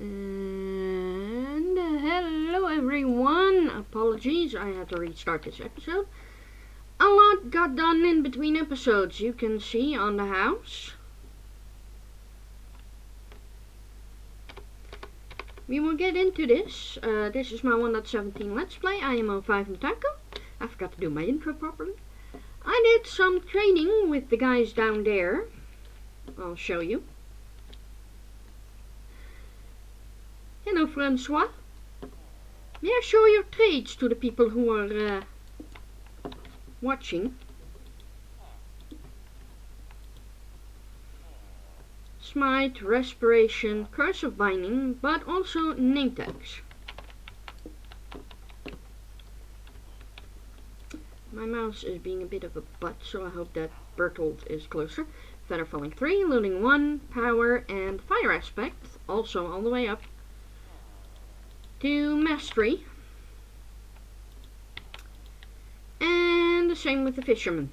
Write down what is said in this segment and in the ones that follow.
And hello everyone, apologies, I had to restart this episode. A lot got done in between episodes, you can see on the house. We will get into this. This is my 1.17 Let's Play. I am on 5 Taco. I forgot to do my intro properly. I did some training with the guys down there. I'll show you. Hello, Francois. May I show your trades to the people who are watching? Smite, Respiration, Curse of Binding, but also name tags. My mouse is being a bit of a butt, so I hope that Bertolt is closer. Feather Falling 3, Looting 1, Power, and Fire Aspect, also all the way up to Mastery. And the same with the Fisherman.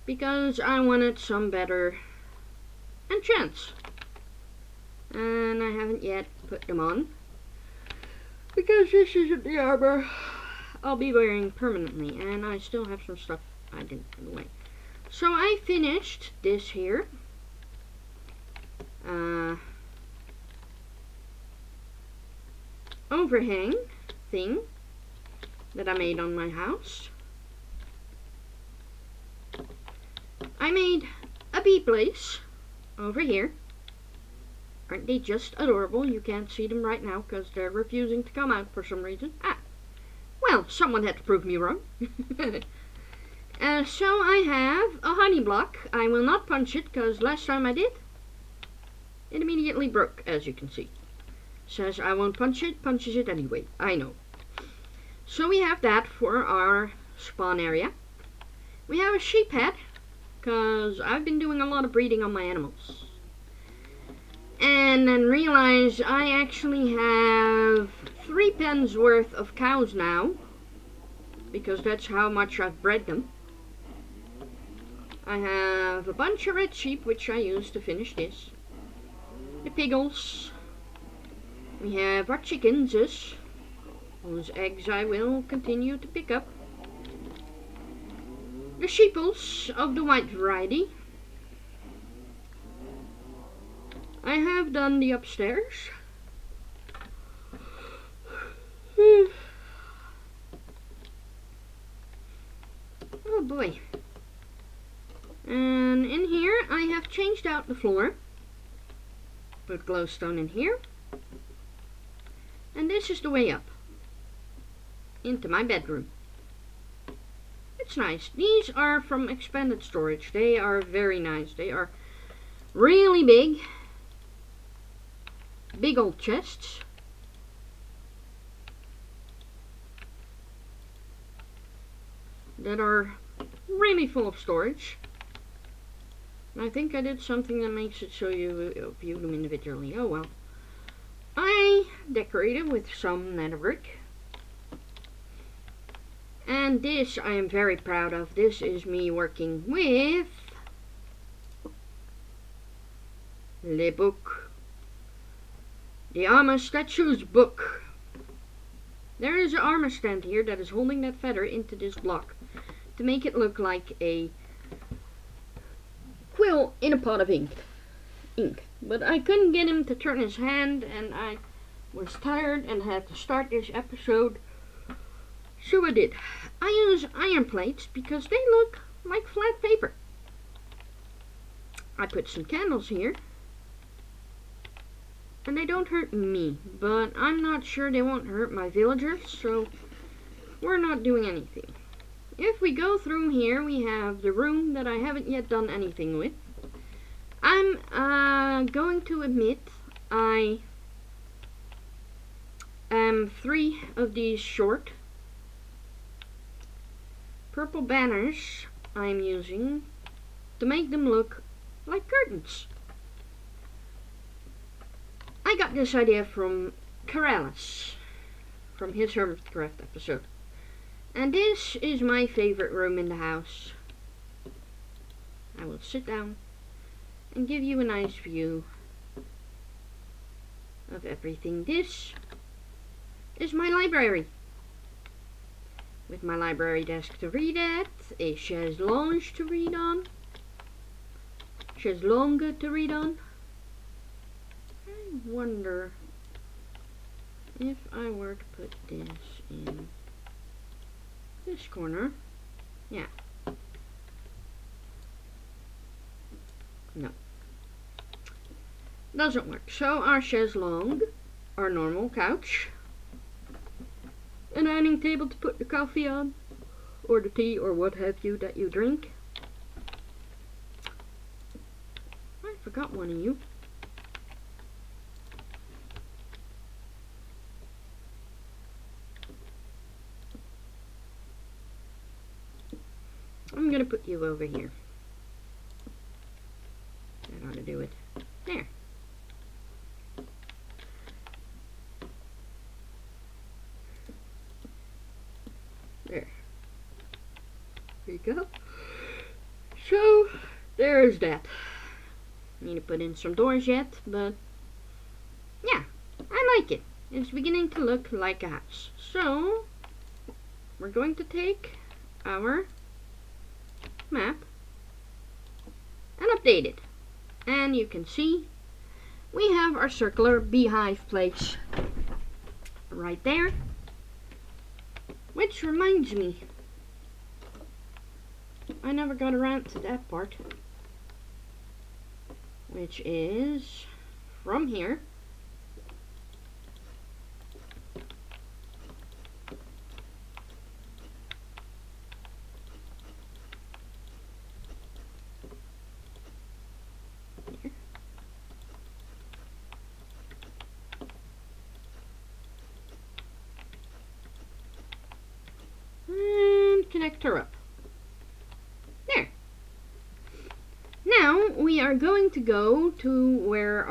Because I wanted some better enchants. And I haven't yet put them on. Because this isn't the armor I'll be wearing permanently. And I still have some stuff I didn't put away. So I finished this here. Overhang thing that I made on my house. I made a bee place over here. Aren't they just adorable? You can't see them right now because they're refusing to come out for some reason. Well, someone had to prove me wrong. So I have a honey block. I will not punch it because last time I did, it immediately broke, as you can see. Says I won't punch it, punches it anyway. I know. So we have that for our spawn area. We have a sheep head, because I've been doing a lot of breeding on my animals. And then realize I actually have 3 pens worth of cows now, because that's how much I've bred them. I have a bunch of red sheep, which I use to finish this. The piggles. We have our chickens, whose eggs I will continue to pick up. The sheeples of the white variety. I have done the upstairs. Oh boy. And in here I have changed out the floor. Put glowstone in here. And this is the way up into my bedroom. It's nice. These are from Expanded Storage. They are very nice. They are really big. Big old chests. That are really full of storage. And I think I did something that makes it so you view them individually. Oh well. I decorated with some netherbrick. And this I am very proud of. This is me working with Le Book. The Armor Statues book. There is an armor stand here that is holding that feather into this block to make it look like a quill in a pot of ink. But I couldn't get him to turn his hand, and I was tired and had to start this episode. So I did. I use iron plates because they look like flat paper. I put some candles here. And they don't hurt me, but I'm not sure they won't hurt my villagers, so we're not doing anything. If we go through here, we have the room that I haven't yet done anything with. I'm going to admit I am 3 of these short. Purple banners I'm using to make them look like curtains. I got this idea from Karalis, from his Hermitcraft episode. And this is my favorite room in the house. I will sit down and give you a nice view of everything. This is my library. With my library desk to read at, a chaise longue to read on, to read on. I wonder if I were to put this in this corner. Yeah. No. Doesn't work. So our chaise longue, our normal couch, a dining table to put the coffee on, or the tea, or what have you that you drink. I forgot one of you. I'm gonna put you over here. That ought to do it. There. There. There you go. So, there's that. Need to put in some doors yet, but yeah, I like it. It's beginning to look like a house. So, we're going to take our map and update it. And you can see we have our circular beehive place right there. Which reminds me, I never got around to that part, which is from here and connect her up. There. Now we are going to go to where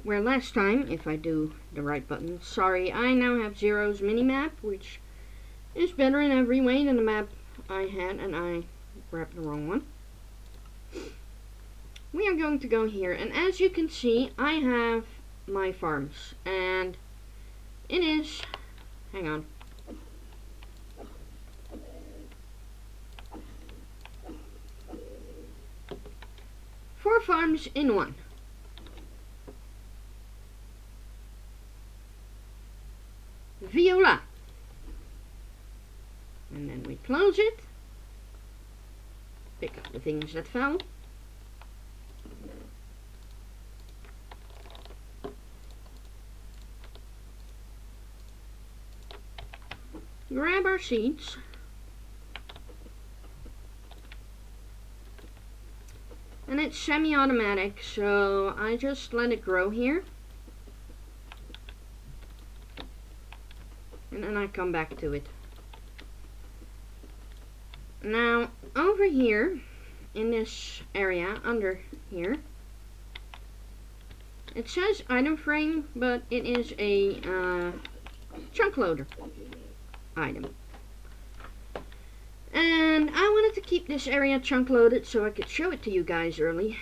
last time, if I do the right button, sorry, I now have Zero's mini-map, which is better in every way than the map I had, and I grabbed the wrong one. We are going to go here, and as you can see, I have my farms, and it is, hang on, four farms in one. Viola. And then we close it. Pick up the things that fell. Grab our seeds. And it's semi-automatic, so I just let it grow here. And then I come back to it. Now, over here, in this area, under here, it says item frame, but it is a chunk loader item. And I wanted to keep this area chunk loaded so I could show it to you guys early.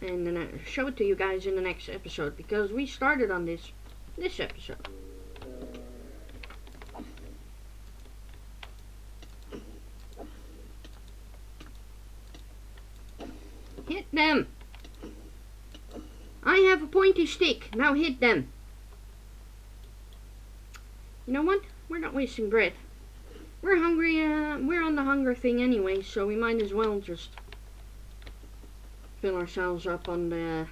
And then show it to you guys in the next episode, because we started on this episode. Hit them. I have a pointy stick. Now hit them. You know what? We're not wasting bread. We're hungry. We're on the hunger thing anyway, so we might as well just fill ourselves up on the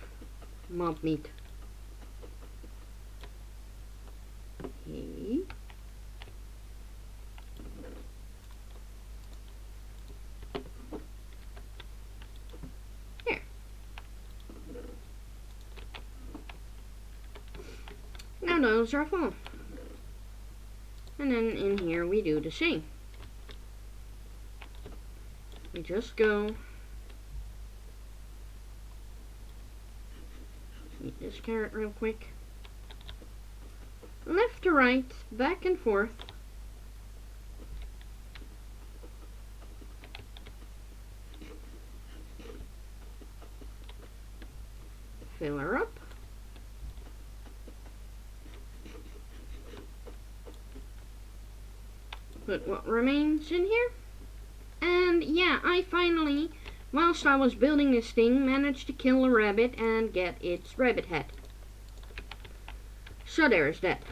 mob meat. Okay. There. Now those are full. And then in here we do the same. We just go, eat this carrot real quick, left to right, back and forth, fill her up. Put what remains in here. And yeah, I finally, whilst I was building this thing, managed to kill a rabbit and get its rabbit head. So there's that.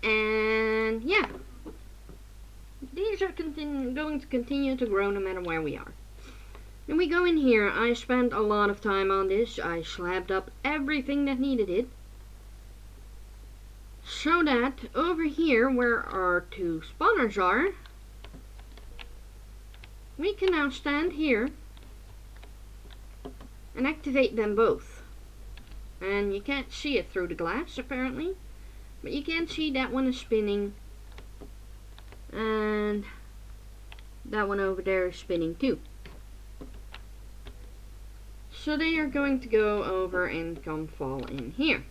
And yeah, these are going to continue to grow no matter where we are. When we go in here, I spent a lot of time on this. I slabbed up everything that needed it, so that over here where our two spawners are, we can now stand here and activate them both. And you can't see it through the glass apparently, but you can see that one is spinning and that one over there is spinning too. So they are going to go over and come fall in here.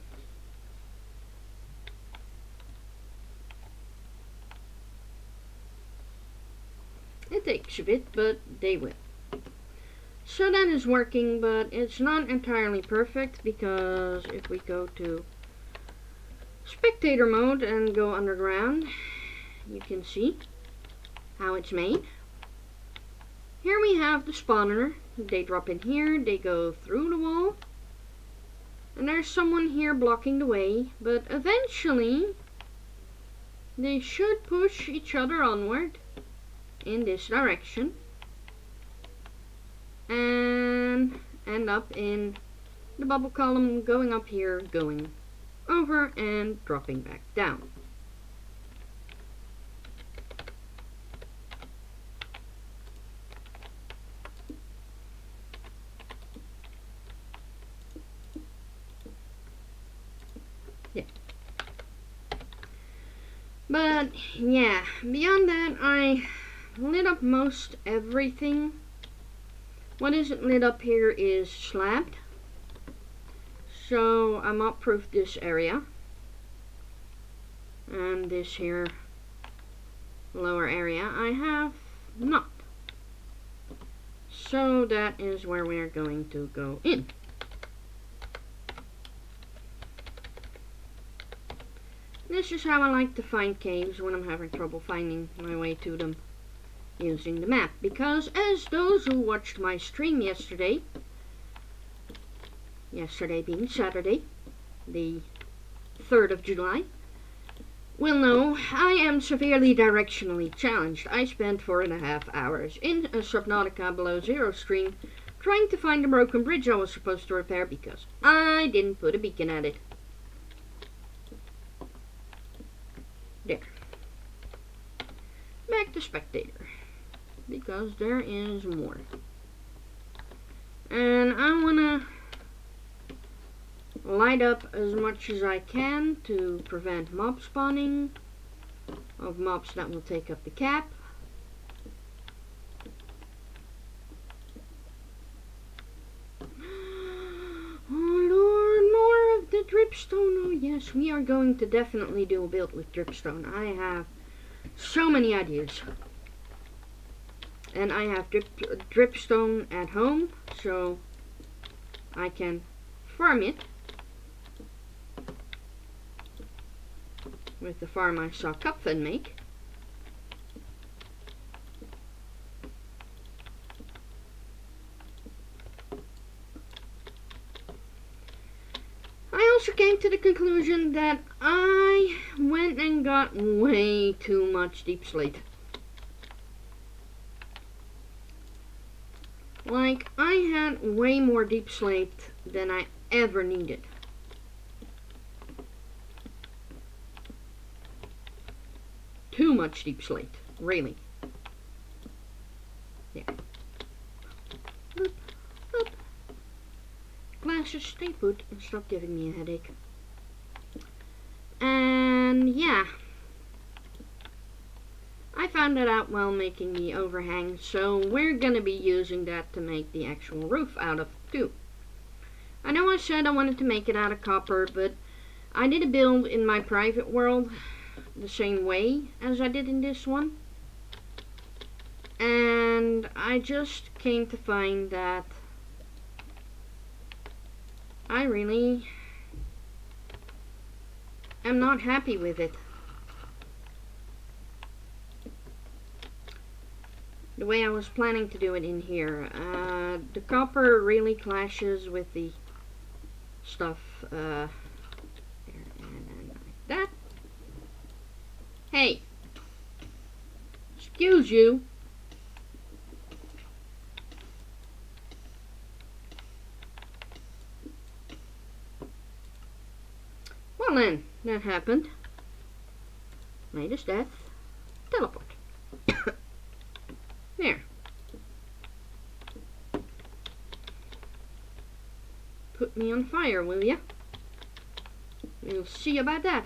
It takes a bit, but they will. So that is working, but it's not entirely perfect, because if we go to spectator mode and go underground, you can see how it's made. Here we have the spawner. They drop in here, they go through the wall, and there's someone here blocking the way, but eventually they should push each other onward in this direction and end up in the bubble column, going up here, going over and dropping back down. Yeah. But yeah, beyond that, I lit up most everything. What isn't lit up here is slabbed. So I mop-proofed this area. And this here lower area I have not. So that is where we are going to go in. This is how I like to find caves when I'm having trouble finding my way to them using the map, because as those who watched my stream yesterday being Saturday, the 3rd of July, will know, I am severely directionally challenged. I spent 4.5 hours in a Subnautica Below Zero stream trying to find the broken bridge I was supposed to repair because I didn't put a beacon at it. There. Back to spectator, because there is more. And I want to light up as much as I can to prevent mob spawning of mobs that will take up the cap. Oh Lord, more of the dripstone. Oh yes, we are going to definitely do a build with dripstone. I have so many ideas. And I have dripstone at home, so I can farm it with the farm I saw Cupfin make. I also came to the conclusion that I went and got way too much deep slate. Like, I had way more deep slate than I ever needed. Too much deep slate, really. Yeah. Boop, boop. Glasses, stay put and stop giving me a headache. And yeah, I found found that out while making the overhang, so we're going to be using that to make the actual roof out of too. I know I said I wanted to make it out of copper, but I did a build in my private world the same way as I did in this one. And I just came to find that I really am not happy with it. The way I was planning to do it in here. The copper really clashes with the stuff there and like that. Hey! Excuse you! Well then, that happened. Latest death. Teleport. There. Put me on fire, will ya? We'll see about that.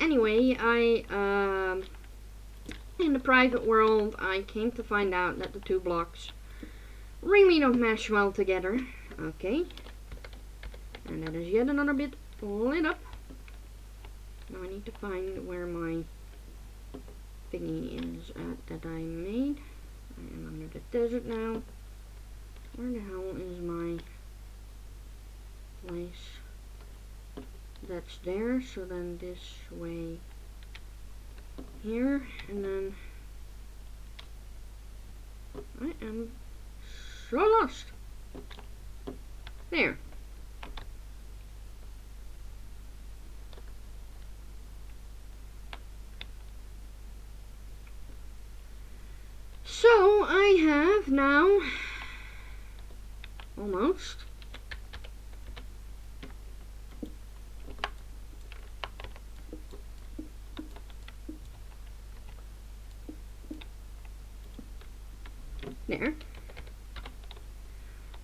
Anyway, in the private world, I came to find out that the two blocks really don't mesh well together. Okay. And that is yet another bit lit up. Now I need to find where my thingy is at that I made. I am under the desert now. Where the hell is my place? That's there, so then this way here, and then I am so lost. There. So I have now almost there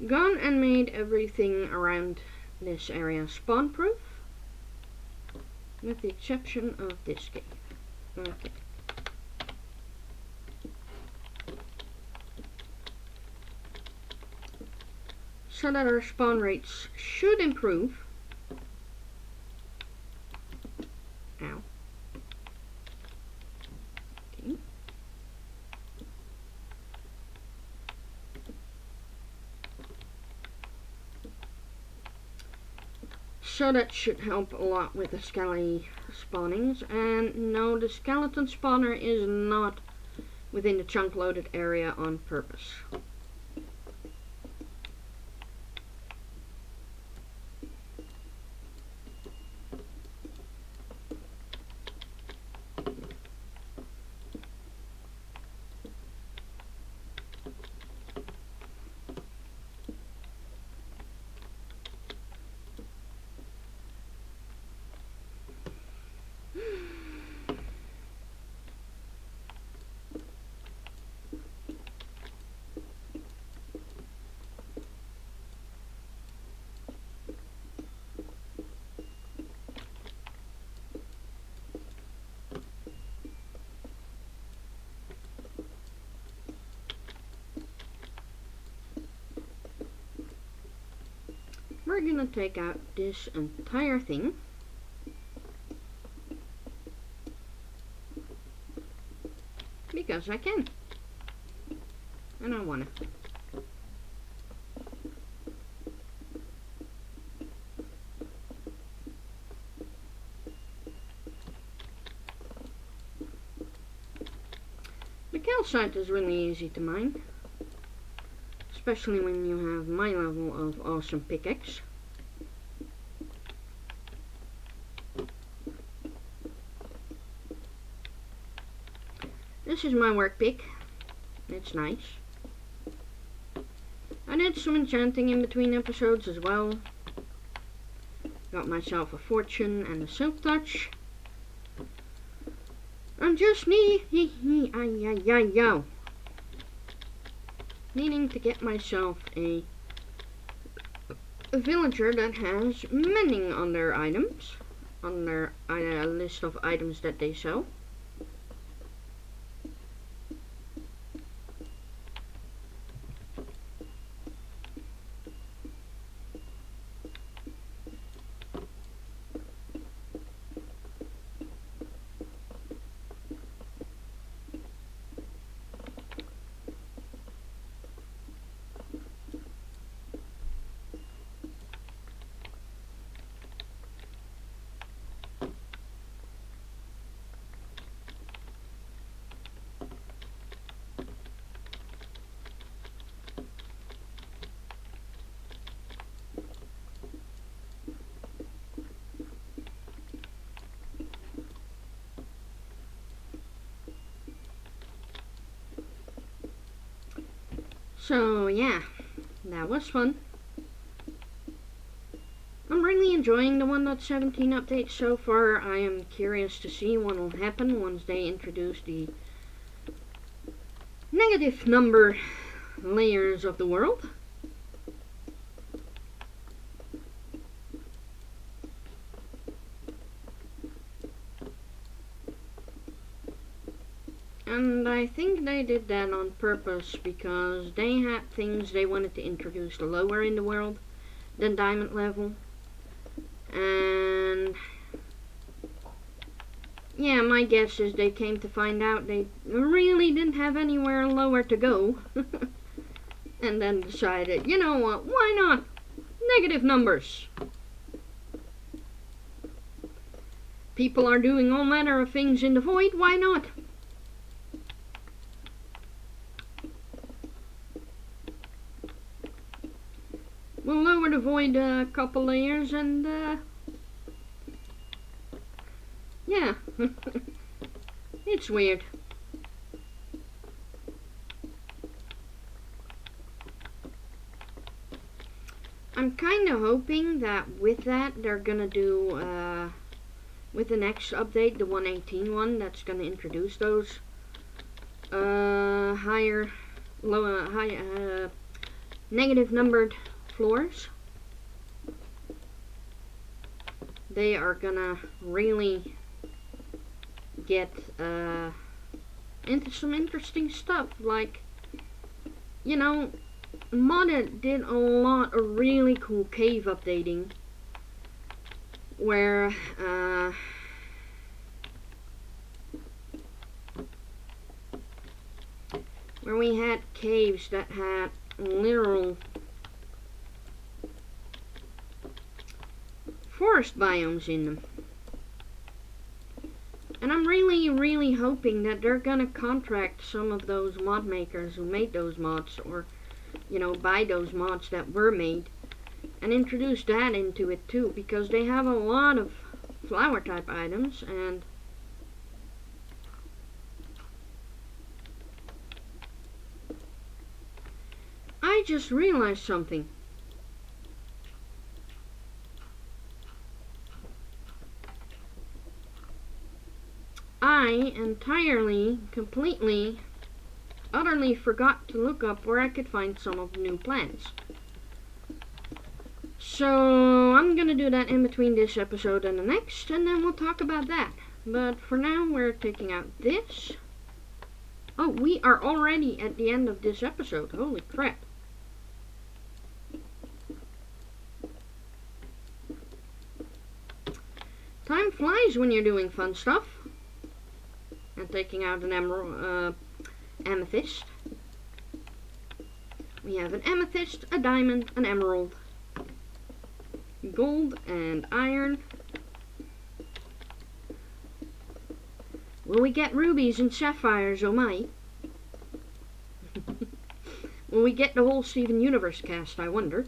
gone and made everything around this area spawn proof, with the exception of this cave. Okay. So that our spawn rates should improve. Ow. Okay. So that should help a lot with the skelly spawnings. And no, the skeleton spawner is not within the chunk loaded area on purpose. We're gonna take out this entire thing. Because I can. And I wanna. The calcite is really easy to mine. Especially when you have my level of awesome pickaxe. This is my work pick. It's nice. I did some enchanting in between episodes as well. Got myself a fortune and a silk touch. I'm just needing to get myself a villager that has mending on their items. on their list of items that they sell. So yeah, that was fun. I'm really enjoying the 1.17 update so far. I am curious to see what will happen once they introduce the negative number layers of the world. And I think they did that on purpose because they had things they wanted to introduce lower in the world than diamond level. And yeah, my guess is they came to find out they really didn't have anywhere lower to go. And then decided, you know what, why not? Negative numbers. People are doing all manner of things in the void, why not? We'll lower the void a couple layers and yeah. It's weird. I'm kind of hoping that with that they're gonna do with the next update, the 1.18 one, that's gonna introduce those higher negative numbered floors. They are gonna really get into some interesting stuff. Like, you know, Modded did a lot of really cool cave updating where we had caves that had literal forest biomes in them. And I'm really hoping that they're gonna contract some of those mod makers who made those mods, or, you know, buy those mods that were made and introduce that into it too, because they have a lot of flower type items. And I just realized something. I entirely, completely, utterly forgot to look up where I could find some of the new plants. So I'm gonna do that in between this episode and the next, and then we'll talk about that. But for now, we're taking out this. Oh, we are already at the end of this episode. Holy crap. Time flies when you're doing fun stuff. And taking out an amethyst. We have an amethyst, a diamond, an emerald, gold, and iron. Will we get rubies and sapphires, oh my? Will we get the whole Steven Universe cast, I wonder?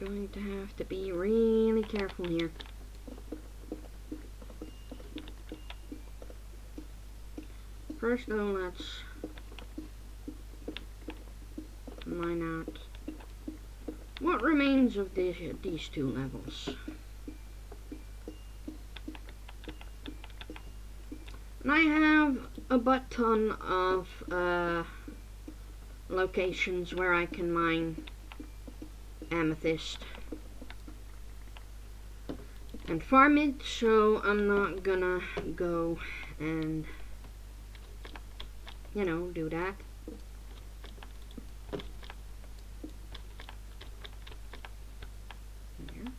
going to have to be really careful here. First though, let's mine out what remains of these two levels. And I have a butt ton of locations where I can mine amethyst and farm it, so I'm not gonna go and, you know, do that. There.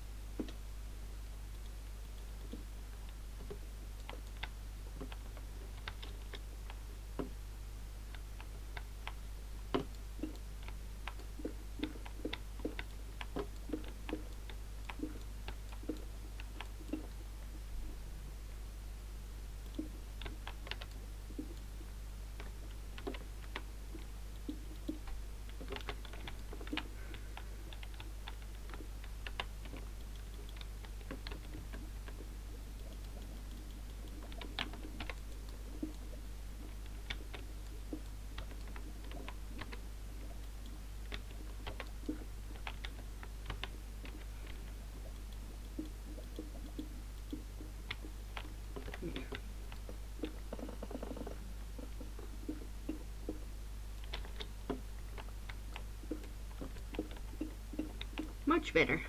Much better.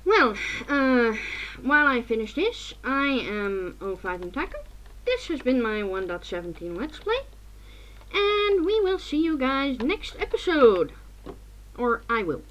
Well, while I finish this, I am O5Mtaku. This has been my 1.17 Let's Play, and we will see you guys next episode. Or I will.